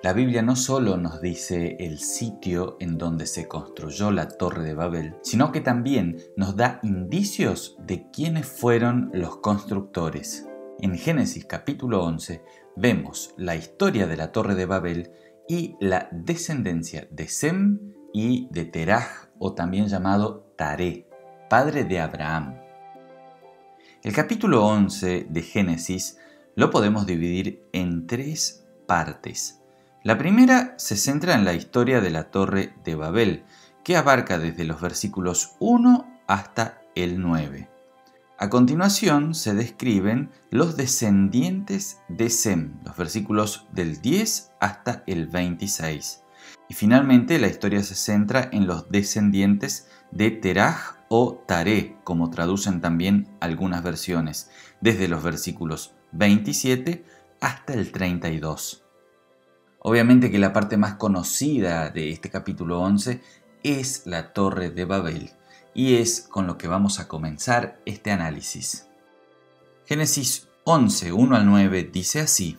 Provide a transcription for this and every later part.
La Biblia no solo nos dice el sitio en donde se construyó la Torre de Babel, sino que también nos da indicios de quiénes fueron los constructores. En Génesis capítulo 11 vemos la historia de la Torre de Babel y la descendencia de Sem y de Teraj, o también llamado Taré, padre de Abraham. El capítulo 11 de Génesis lo podemos dividir en tres partes. La primera se centra en la historia de la Torre de Babel, que abarca desde los versículos 1 hasta el 9. A continuación se describen los descendientes de Sem, los versículos del 10 hasta el 26. Y finalmente la historia se centra en los descendientes de Teraj o Taré, como traducen también algunas versiones, desde los versículos 27 hasta el 32. Obviamente que la parte más conocida de este capítulo 11 es la Torre de Babel, y es con lo que vamos a comenzar este análisis. Génesis 11, 1 al 9 dice así: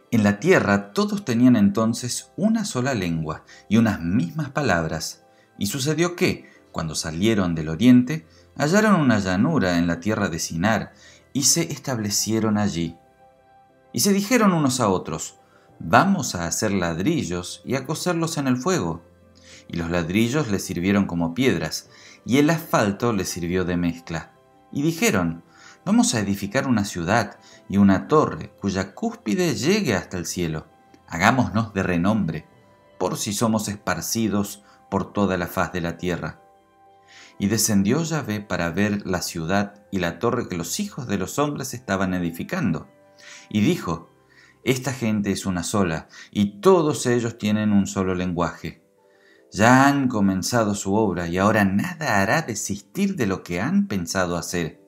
En la tierra todos tenían entonces una sola lengua y unas mismas palabras, y sucedió que, cuando salieron del oriente, hallaron una llanura en la tierra de Sinar, y se establecieron allí. Y se dijeron unos a otros: Vamos a hacer ladrillos y a cocerlos en el fuego. Y los ladrillos les sirvieron como piedras, y el asfalto les sirvió de mezcla. Y dijeron: Vamos a edificar una ciudad y una torre cuya cúspide llegue hasta el cielo. Hagámonos de renombre, por si somos esparcidos por toda la faz de la tierra. Y descendió Yahvé para ver la ciudad y la torre que los hijos de los hombres estaban edificando. Y dijo: Esta gente es una sola, y todos ellos tienen un solo lenguaje. Ya han comenzado su obra, y ahora nada hará desistir de lo que han pensado hacer.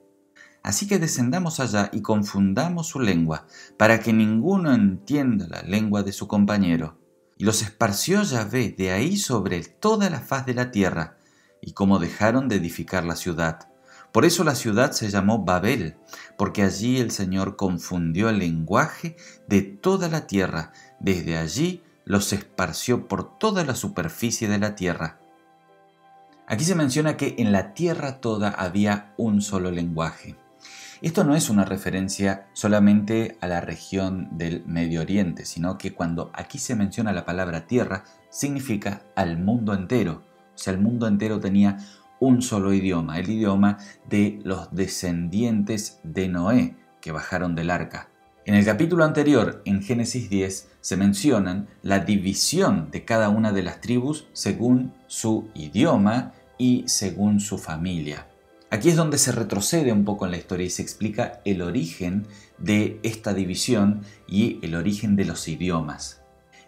Así que descendamos allá y confundamos su lengua, para que ninguno entienda la lengua de su compañero. Y los esparció Yahvé de ahí sobre toda la faz de la tierra, y como dejaron de edificar la ciudad. Por eso la ciudad se llamó Babel, porque allí el Señor confundió el lenguaje de toda la tierra. Desde allí los esparció por toda la superficie de la tierra. Aquí se menciona que en la tierra toda había un solo lenguaje. Esto no es una referencia solamente a la región del Medio Oriente, sino que cuando aquí se menciona la palabra tierra, significa al mundo entero. O sea, el mundo entero tenía un solo idioma, el idioma de los descendientes de Noé que bajaron del arca. En el capítulo anterior, en Génesis 10, se mencionan la división de cada una de las tribus según su idioma y según su familia. Aquí es donde se retrocede un poco en la historia y se explica el origen de esta división y el origen de los idiomas.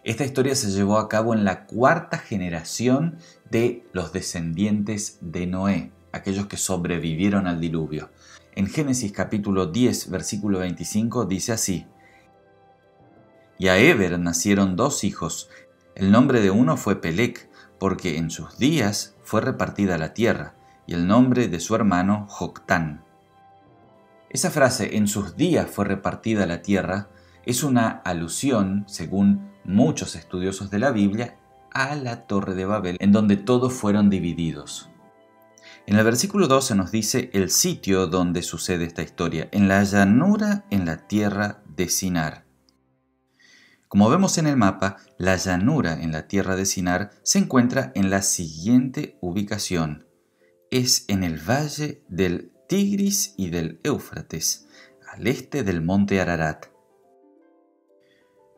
Esta historia se llevó a cabo en la cuarta generación de los descendientes de Noé, aquellos que sobrevivieron al diluvio. En Génesis capítulo 10, versículo 25 dice así: Y a Eber nacieron dos hijos. El nombre de uno fue Pelec, porque en sus días fue repartida la tierra, y el nombre de su hermano Joctán. Esa frase, en sus días fue repartida la tierra, es una alusión, según muchos estudiosos de la Biblia, a la Torre de Babel, en donde todos fueron divididos. En el versículo 12 nos dice el sitio donde sucede esta historia: en la llanura en la tierra de Sinar. Como vemos en el mapa, la llanura en la tierra de Sinar se encuentra en la siguiente ubicación. Es en el valle del Tigris y del Éufrates, al este del monte Ararat.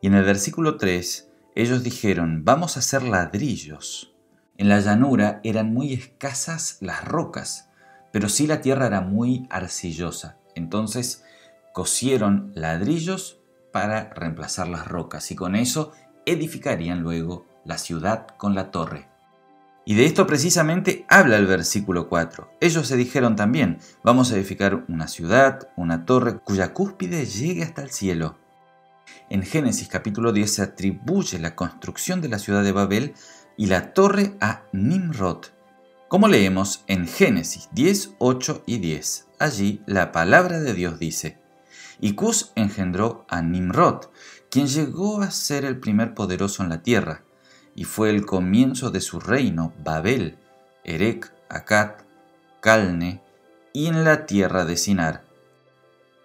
Y en el versículo 3, ellos dijeron: Vamos a hacer ladrillos. En la llanura eran muy escasas las rocas, pero sí la tierra era muy arcillosa. Entonces cosieron ladrillos para reemplazar las rocas, y con eso edificarían luego la ciudad con la torre. Y de esto precisamente habla el versículo 4. Ellos se dijeron también: Vamos a edificar una ciudad, una torre cuya cúspide llegue hasta el cielo. En Génesis capítulo 10 se atribuye la construcción de la ciudad de Babel y la torre a Nimrod, como leemos en Génesis 10, 8 y 10. Allí la palabra de Dios dice: Y Cus engendró a Nimrod, quien llegó a ser el primer poderoso en la tierra, y fue el comienzo de su reino, Babel, Erec, Akkad, Calne, y en la tierra de Sinar.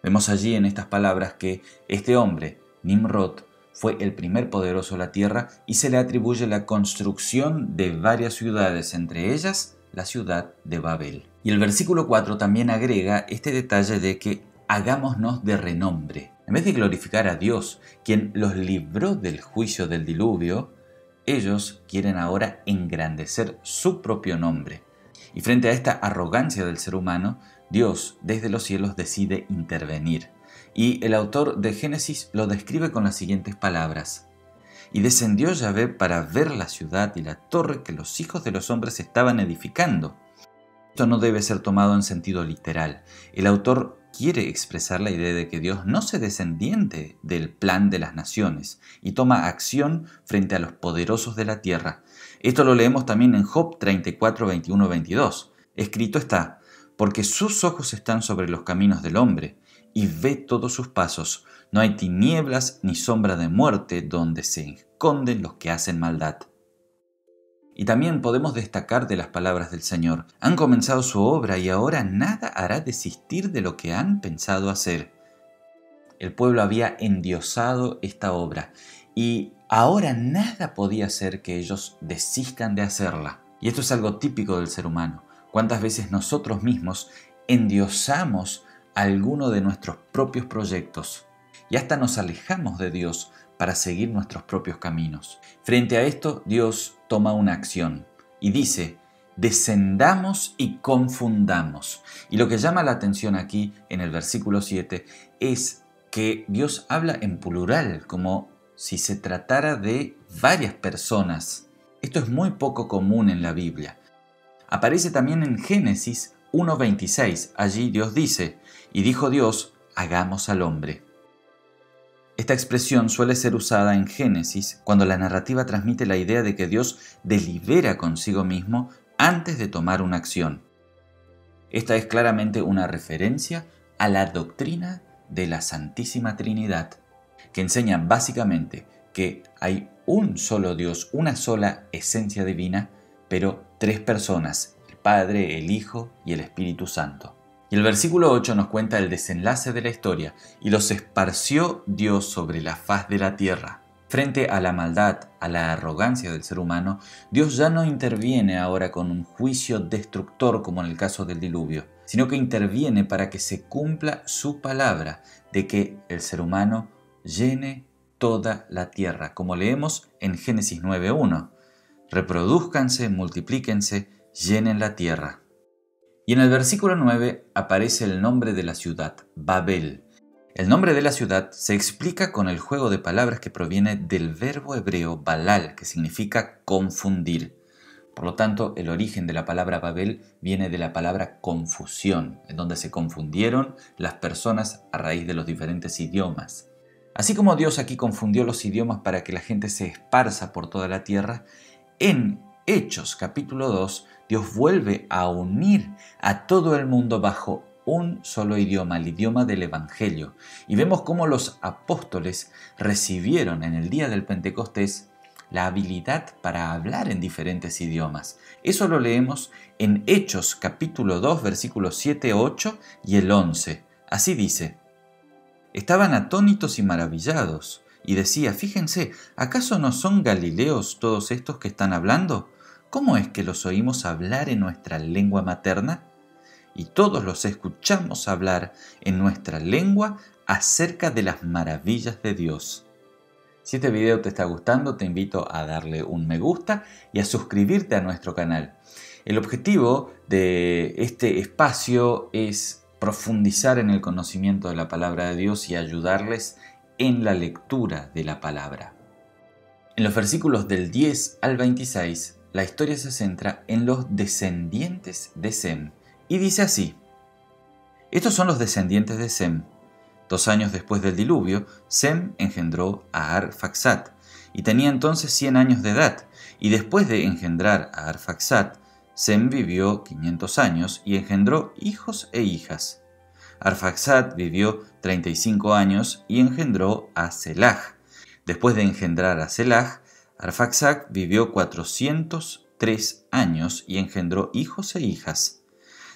Vemos allí en estas palabras que este hombre, Nimrod, fue el primer poderoso de la tierra y se le atribuye la construcción de varias ciudades, entre ellas la ciudad de Babel. Y el versículo 4 también agrega este detalle de que hagámonos de renombre. En vez de glorificar a Dios, quien los libró del juicio del diluvio, ellos quieren ahora engrandecer su propio nombre. Y frente a esta arrogancia del ser humano, Dios desde los cielos decide intervenir. Y el autor de Génesis lo describe con las siguientes palabras. Y descendió Yahvé para ver la ciudad y la torre que los hijos de los hombres estaban edificando. Esto no debe ser tomado en sentido literal. El autor quiere expresar la idea de que Dios no se descendiente del plan de las naciones y toma acción frente a los poderosos de la tierra. Esto lo leemos también en Job 34, 21, 22. Escrito está, porque sus ojos están sobre los caminos del hombre, y ve todos sus pasos. No hay tinieblas ni sombra de muerte donde se esconden los que hacen maldad. Y también podemos destacar de las palabras del Señor. Han comenzado su obra y ahora nada hará desistir de lo que han pensado hacer. El pueblo había endiosado esta obra y ahora nada podía hacer que ellos desistan de hacerla. Y esto es algo típico del ser humano. ¿Cuántas veces nosotros mismos endiosamos alguno de nuestros propios proyectos y hasta nos alejamos de Dios para seguir nuestros propios caminos? Frente a esto, Dios toma una acción y dice, descendamos y confundamos. Y lo que llama la atención aquí en el versículo 7 es que Dios habla en plural, como si se tratara de varias personas. Esto es muy poco común en la Biblia. Aparece también en Génesis 1:26. Allí Dios dice, y dijo Dios, hagamos al hombre. Esta expresión suele ser usada en Génesis cuando la narrativa transmite la idea de que Dios delibera consigo mismo antes de tomar una acción. Esta es claramente una referencia a la doctrina de la Santísima Trinidad, que enseña básicamente que hay un solo Dios, una sola esencia divina, pero tres personas, el Padre, el Hijo y el Espíritu Santo. Y el versículo 8 nos cuenta el desenlace de la historia, y los esparció Dios sobre la faz de la tierra. Frente a la maldad, a la arrogancia del ser humano, Dios ya no interviene ahora con un juicio destructor como en el caso del diluvio, sino que interviene para que se cumpla su palabra de que el ser humano llene toda la tierra, como leemos en Génesis 9:1. Reprodúzcanse, multiplíquense, llenen la tierra. Y en el versículo 9 aparece el nombre de la ciudad, Babel. El nombre de la ciudad se explica con el juego de palabras que proviene del verbo hebreo balal, que significa confundir. Por lo tanto, el origen de la palabra Babel viene de la palabra confusión, en donde se confundieron las personas a raíz de los diferentes idiomas. Así como Dios aquí confundió los idiomas para que la gente se esparza por toda la tierra, en Hechos capítulo 2, Dios vuelve a unir a todo el mundo bajo un solo idioma, el idioma del Evangelio. Y vemos cómo los apóstoles recibieron en el día del Pentecostés la habilidad para hablar en diferentes idiomas. Eso lo leemos en Hechos capítulo 2, versículos 7, 8 y el 11. Así dice, estaban atónitos y maravillados, y decía, fíjense, ¿acaso no son galileos todos estos que están hablando? ¿Cómo es que los oímos hablar en nuestra lengua materna? Y todos los escuchamos hablar en nuestra lengua acerca de las maravillas de Dios. Si este video te está gustando, te invito a darle un me gusta y a suscribirte a nuestro canal. El objetivo de este espacio es profundizar en el conocimiento de la palabra de Dios y ayudarles en la lectura de la palabra. En los versículos del 10 al 26, la historia se centra en los descendientes de Sem y dice así: estos son los descendientes de Sem. 2 años después del diluvio, Sem engendró a Arfaxad y tenía entonces 100 años de edad, y después de engendrar a Arfaxad, Sem vivió 500 años y engendró hijos e hijas. Arfaxad vivió 35 años y engendró a Selah. Después de engendrar a Selah, Arfaxad vivió 403 años y engendró hijos e hijas.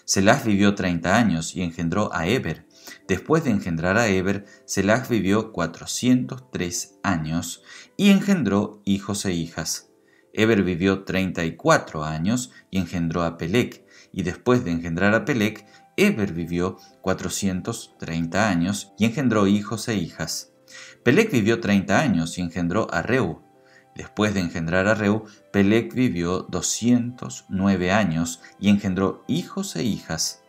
Selah vivió 30 años y engendró a Eber. Después de engendrar a Eber, Selah vivió 403 años y engendró hijos e hijas. Eber vivió 34 años y engendró a Peleg. Y después de engendrar a Peleg, Eber vivió 430 años y engendró hijos e hijas. Peleg vivió 30 años y engendró a Reu. Después de engendrar a Reu, Peleg vivió 209 años y engendró hijos e hijas.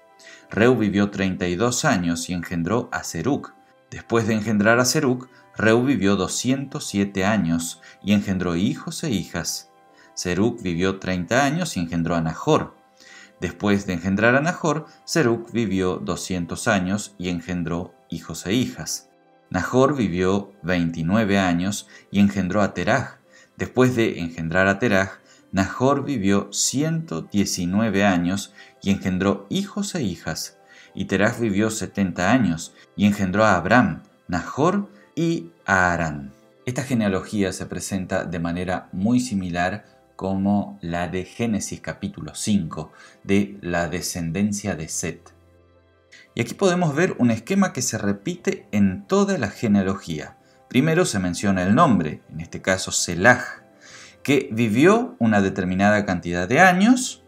Reu vivió 32 años y engendró a Serug. Después de engendrar a Serug, Reu vivió 207 años y engendró hijos e hijas. Serug vivió 30 años y engendró a Nahor. Después de engendrar a Nahor, Serug vivió 200 años y engendró hijos e hijas. Nahor vivió 29 años y engendró a Terah. Después de engendrar a Terah, Nahor vivió 119 años y engendró hijos e hijas. Y Terah vivió 70 años y engendró a Abram, Nahor y a Harán. Esta genealogía se presenta de manera muy similar como la de Génesis capítulo 5, de la descendencia de Set. Y aquí podemos ver un esquema que se repite en toda la genealogía. Primero se menciona el nombre, en este caso Selah, que vivió una determinada cantidad de años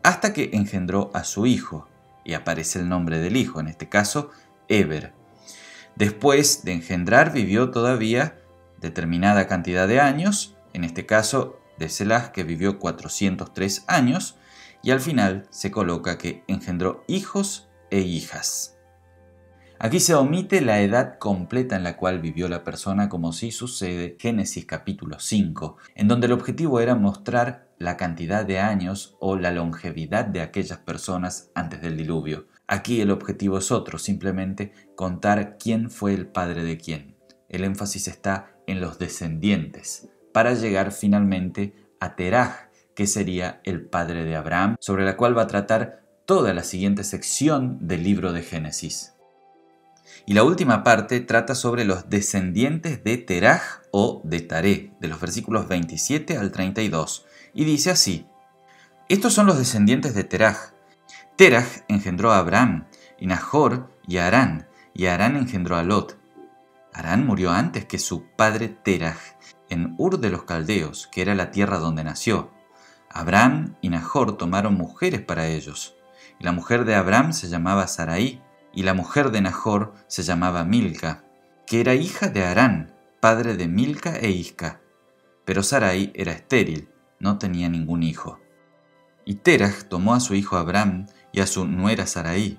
hasta que engendró a su hijo, y aparece el nombre del hijo, en este caso Eber. Después de engendrar vivió todavía determinada cantidad de años, en este caso de Selah, que vivió 403 años, y al final se coloca que engendró hijos e hijas. Aquí se omite la edad completa en la cual vivió la persona, como sí sucede en Génesis capítulo 5, en donde el objetivo era mostrar la cantidad de años o la longevidad de aquellas personas antes del diluvio. Aquí el objetivo es otro, simplemente contar quién fue el padre de quién. El énfasis está en los descendientes, para llegar finalmente a Terah, que sería el padre de Abraham, sobre la cual va a tratar toda la siguiente sección del libro de Génesis. Y la última parte trata sobre los descendientes de Terah o de Taré, de los versículos 27 al 32, y dice así: estos son los descendientes de Terah. Terah engendró a Abraham, y Nahor y a Harán, y Harán engendró a Lot. Harán murió antes que su padre Terah, en Ur de los Caldeos, que era la tierra donde nació. Abraham y Nahor tomaron mujeres para ellos. Y la mujer de Abraham se llamaba Sarai, y la mujer de Nahor se llamaba Milca, que era hija de Harán, padre de Milca e Isca. Pero Sarai era estéril, no tenía ningún hijo. Y Terah tomó a su hijo Abraham y a su nuera Sarai,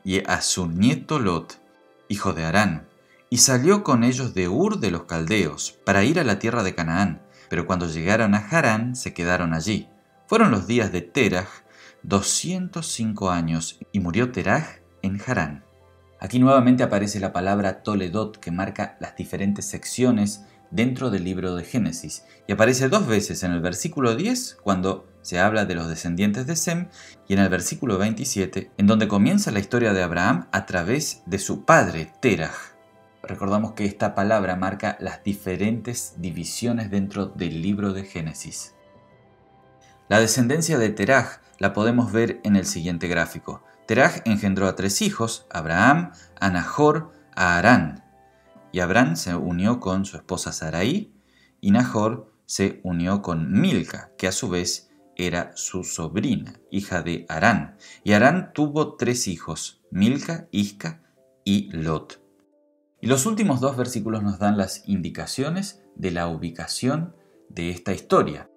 y a su nieto Lot, hijo de Harán, y salió con ellos de Ur de los Caldeos, para ir a la tierra de Canaán. Pero cuando llegaron a Harán, se quedaron allí. Fueron los días de Terah 205 años, y murió Terah en Harán. Aquí nuevamente aparece la palabra Toledot, que marca las diferentes secciones dentro del libro de Génesis, y aparece dos veces en el versículo 10, cuando se habla de los descendientes de Sem, y en el versículo 27, en donde comienza la historia de Abraham a través de su padre Terah. Recordamos que esta palabra marca las diferentes divisiones dentro del libro de Génesis. La descendencia de Terah la podemos ver en el siguiente gráfico. Terah engendró a 3 hijos, Abraham, a Nahor, a Harán. Y Abraham se unió con su esposa Sarai, y Nahor se unió con Milca, que a su vez era su sobrina, hija de Harán. Y Harán tuvo 3 hijos, Milca, Isca y Lot. Y los últimos 2 versículos nos dan las indicaciones de la ubicación de esta historia.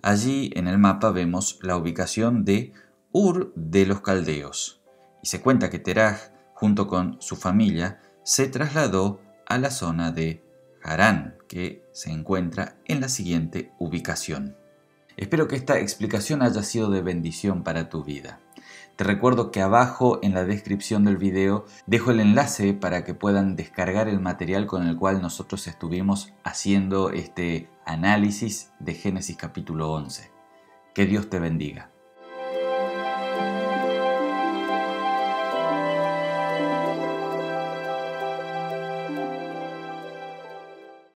Allí en el mapa vemos la ubicación de Ur de los Caldeos. Y se cuenta que Terah, junto con su familia, se trasladó a la zona de Harán, que se encuentra en la siguiente ubicación. Espero que esta explicación haya sido de bendición para tu vida. Te recuerdo que abajo en la descripción del video dejo el enlace para que puedan descargar el material con el cual nosotros estuvimos haciendo este análisis de Génesis capítulo 11. Que Dios te bendiga.